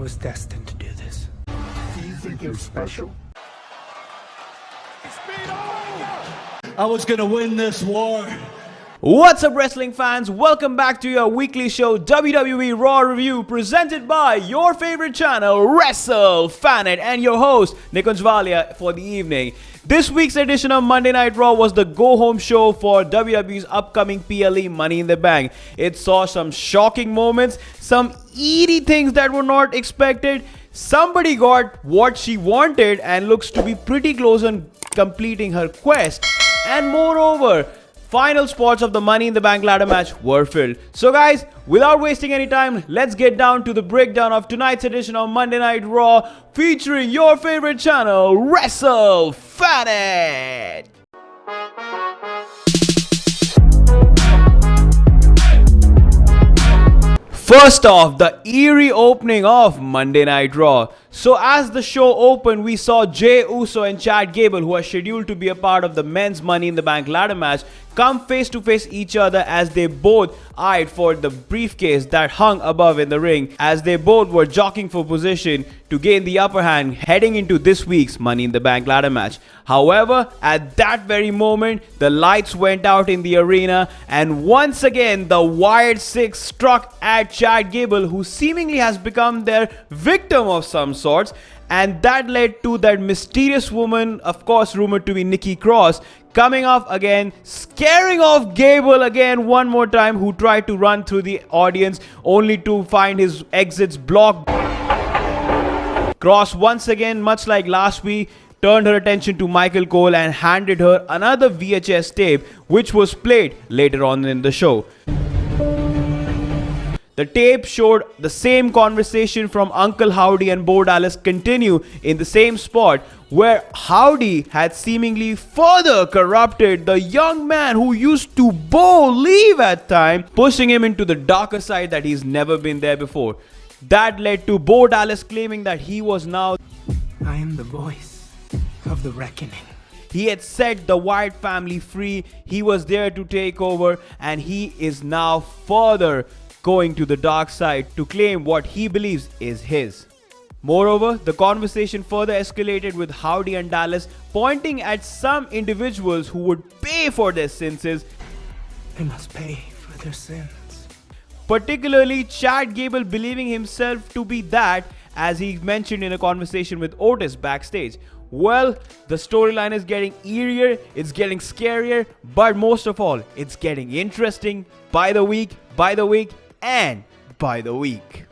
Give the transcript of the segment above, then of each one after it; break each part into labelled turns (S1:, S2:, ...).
S1: was destined to do this.
S2: Do you think you're special?
S3: I was gonna win this war.
S4: What's up, wrestling fans? Welcome back to your weekly show, WWE Raw Review, presented by your favorite channel, Wrestlefanent, and your host, Nikunj Valia, for the evening. This week's edition of Monday Night Raw was the go-home show for WWE's upcoming PLE Money in the Bank. It saw some shocking moments, some eerie things that were not expected. Somebody got what she wanted and looks to be pretty close on completing her quest. And moreover, final spots of the Money in the Bank ladder match were filled. So guys, without wasting any time, let's get down to the breakdown of tonight's edition of Monday Night Raw, featuring your favorite channel, Wrestlefanent. First off, the eerie opening of Monday Night Raw. So as the show opened, we saw Jey Uso and Chad Gable, who are scheduled to be a part of the men's Money in the Bank ladder match, come face to face each other as they both eyed for the briefcase that hung above in the ring, as they both were jockeying for position to gain the upper hand heading into this week's Money in the Bank ladder match. However, at that very moment, the lights went out in the arena, and once again the Wired Six struck at Chad Gable, who seemingly has become their victim of some sorts, and that led to that mysterious woman, of course rumored to be Nikki Cross, coming off again, scaring off Gable again one more time, who tried to run through the audience only to find his exits blocked. Cross once again, much like last week, turned her attention to Michael Cole and handed her another VHS tape, which was played later on in the show. The tape showed the same conversation from Uncle Howdy and Bo Dallas continue in the same spot, where Howdy had seemingly further corrupted the young man who used to Bo Liv at times, pushing him into the darker side that he's never been there before. That led to Bo Dallas claiming that he was now
S1: I am the voice of the reckoning.
S4: He had set the Wyatt family free, he was there to take over, and he is now further going to the dark side to claim what he believes is his. Moreover, the conversation further escalated with Howdy and Dallas pointing at some individuals who would pay for their sins,
S1: They must pay for their sins.
S4: particularly Chad Gable believing himself to be that, as he mentioned in a conversation with Otis backstage. Well, the storyline is getting eerier, it's getting scarier, but most of all, it's getting interesting by the week, and by the week.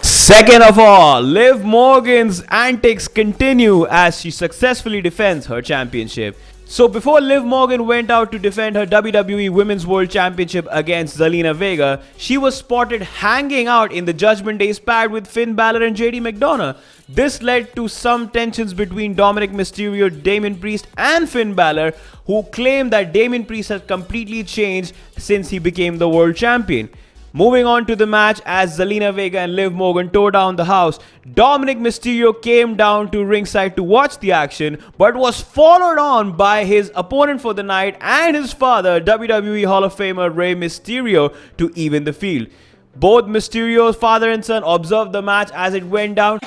S4: Second of all, Liv Morgan's antics continue as she successfully defends her championship. So before Liv Morgan went out to defend her WWE Women's World Championship against Zelina Vega, she was spotted hanging out in the Judgment Day's pad with Finn Balor and JD McDonough. This led to some tensions between Dominik Mysterio, Damien Priest and Finn Balor, who claimed that Damien Priest has completely changed since he became the world champion. Moving on to the match, as Zelina Vega and Liv Morgan tore down the house, Dominik Mysterio came down to ringside to watch the action, but was followed on by his opponent for the night and his father, WWE Hall of Famer Rey Mysterio, to even the field. Both Mysterio's father and son observed the match as it went down.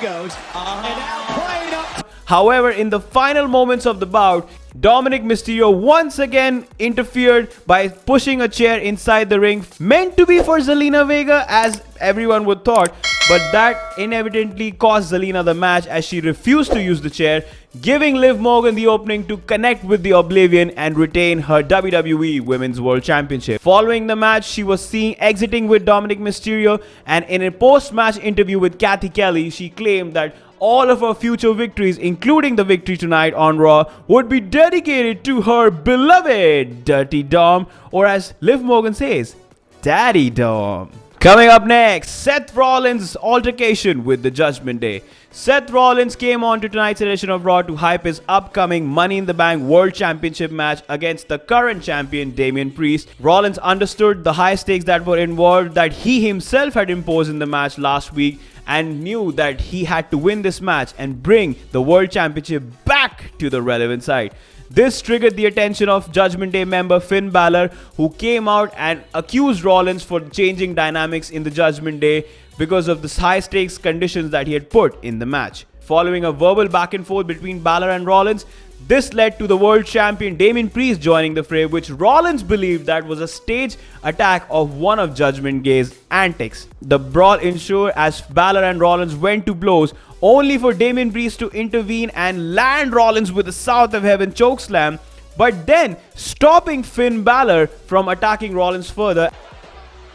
S4: However, in the final moments of the bout, Dominik Mysterio once again interfered by pushing a chair inside the ring, meant to be for Zelina Vega as everyone would thought, but that inadvertently cost Zelina the match as she refused to use the chair, giving Liv Morgan the opening to connect with the Oblivion and retain her WWE Women's World Championship. Following the match, she was seen exiting with Dominik Mysterio, and in a post-match interview with Kathy Kelly, she claimed that all of her future victories, including the victory tonight on Raw, would be dedicated to her beloved Dirty Dom, or as Liv Morgan says, Daddy Dom. Coming up next, Seth Rollins' altercation with the Judgment Day. Seth Rollins came on to tonight's edition of Raw to hype his upcoming Money in the Bank World Championship match against the current champion Damien Priest. Rollins understood the high stakes that were involved that he himself had imposed in the match last week, and knew that he had to win this match and bring the World Championship back to the relevant side. This triggered the attention of Judgment Day member Finn Balor, who came out and accused Rollins for changing dynamics in the Judgment Day because of the high stakes conditions that he had put in the match. Following a verbal back and forth between Balor and Rollins, this led to the world champion Damien Priest joining the fray, which Rollins believed that was a staged attack of one of Judgment Day's antics. The brawl ensued as Balor and Rollins went to blows, only for Damien Priest to intervene and land Rollins with a South of Heaven chokeslam, but then stopping Finn Balor from attacking Rollins further.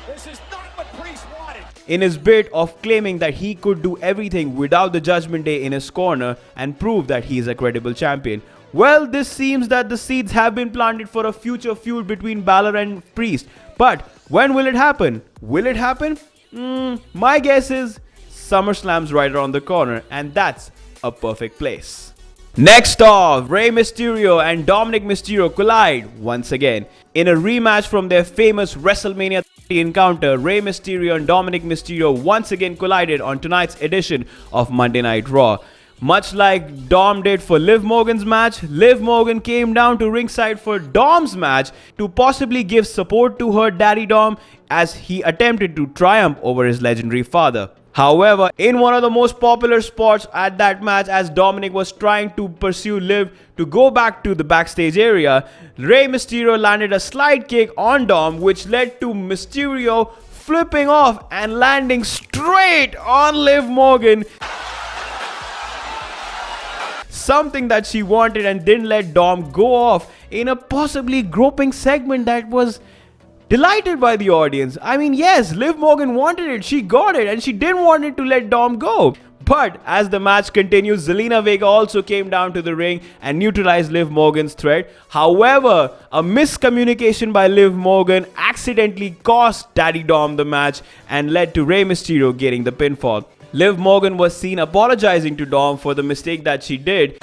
S3: This is not what Priest wanted.
S4: In his bid of claiming that he could do everything without the Judgment Day in his corner and prove that he is a credible champion. Well, this seems that the seeds have been planted for a future feud between Balor and Priest. But when will it happen? Will it happen? My guess is SummerSlam's right around the corner, and that's a perfect place. Next off, Rey Mysterio and Dominik Mysterio collide once again. In a rematch from their famous WrestleMania encounter, Rey Mysterio and Dominik Mysterio once again collided on tonight's edition of Monday Night Raw. Much like Dom did for Liv Morgan's match, Liv Morgan came down to ringside for Dom's match to possibly give support to her daddy Dom as he attempted to triumph over his legendary father. However, in one of the most popular spots at that match, as Dominik was trying to pursue Liv to go back to the backstage area, Rey Mysterio landed a slide kick on Dom, which led to Mysterio flipping off and landing straight on Liv Morgan. Something that she wanted and didn't let Dom go off in a possibly groping segment that was delighted by the audience. I mean, yes, Liv Morgan wanted it, she got it, and she didn't want it to let Dom go. But as the match continues, Zelina Vega also came down to the ring and neutralized Liv Morgan's threat. However, a miscommunication by Liv Morgan accidentally cost Daddy Dom the match and led to Rey Mysterio getting the pinfall. Liv Morgan was seen apologizing to Dom for the mistake that she did,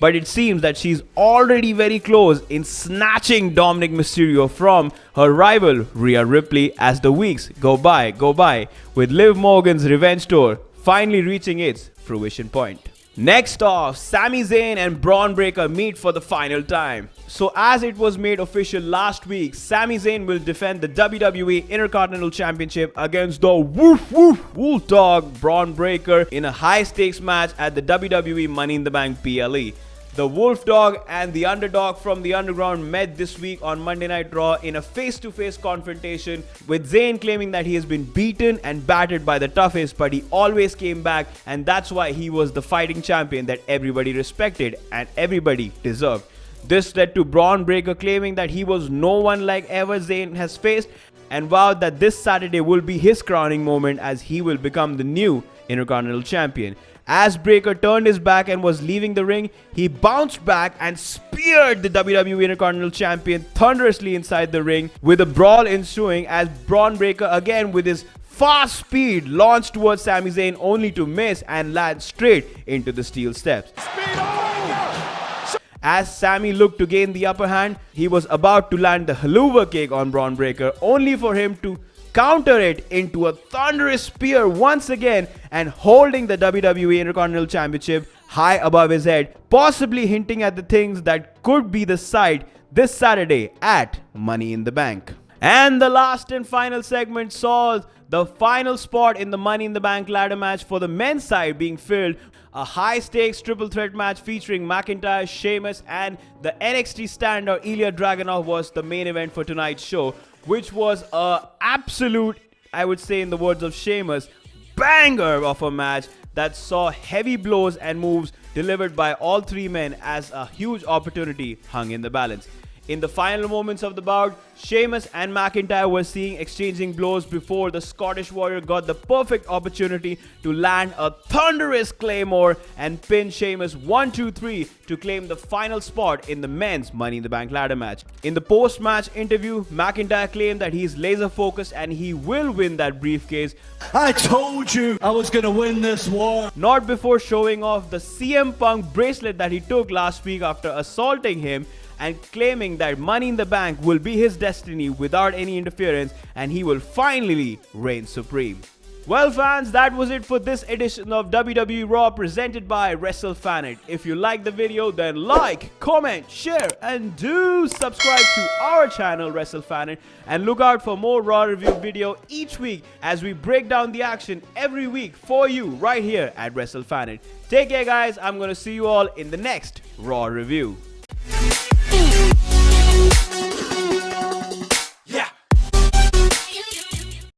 S4: but it seems that she's already very close in snatching Dominik Mysterio from her rival Rhea Ripley as the weeks go by, with Liv Morgan's revenge tour finally reaching its fruition point. Next off, Sami Zayn and Bron Breakker meet for the final time. So as it was made official last week, Sami Zayn will defend the WWE Intercontinental Championship against the Wolf Dog Bron Breakker in a high stakes match at the WWE Money in the Bank PLE. The Wolf Dog and the Underdog from the Underground met this week on Monday Night Raw in a face-to-face confrontation, with Zayn claiming that he has been beaten and battered by the toughest, but he always came back, and that's why he was the fighting champion that everybody respected and everybody deserved. This led to Bron Breakker claiming that he was no one like ever Zayn has faced, and vowed that this Saturday will be his crowning moment as he will become the new Intercontinental Champion. As Breakker turned his back and was leaving the ring, he bounced back and speared the WWE Intercontinental Champion thunderously inside the ring, with a brawl ensuing as Bron Breakker again with his fast speed launched towards Sami Zayn only to miss and land straight into the steel steps. As Sami looked to gain the upper hand, he was about to land the haluva kick on Bron Breakker, only for him to counter it into a thunderous spear once again and holding the WWE Intercontinental Championship high above his head, possibly hinting at the things that could be the side this Saturday at Money in the Bank. And the last and final segment saw the final spot in the Money in the Bank ladder match for the men's side being filled. A high-stakes triple threat match featuring McIntyre, Sheamus, and the NXT standout Ilya Dragunov was the main event for tonight's show, which was a absolute, I would say in the words of Sheamus, banger of a match that saw heavy blows and moves delivered by all three men as a huge opportunity hung in the balance. In the final moments of the bout, Sheamus and McIntyre were seen exchanging blows before the Scottish Warrior got the perfect opportunity to land a thunderous claymore and pin Sheamus 1-2-3 to claim the final spot in the men's Money in the Bank ladder match. In the post-match interview, McIntyre claimed that he's laser focused and he will win that briefcase.
S3: I told you I was gonna win this war.
S4: Not before showing off the CM Punk bracelet that he took last week after assaulting him, and claiming that Money in the Bank will be his destiny without any interference and he will finally reign supreme. Well, fans, that was it for this edition of WWE Raw presented by Wrestlefanent. If you liked the video, then like, comment, share, and do subscribe to our channel Wrestlefanent, and look out for more Raw review video each week as we break down the action every week for you right here at Wrestlefanent. Take care, guys. I'm gonna see you all in the next Raw review.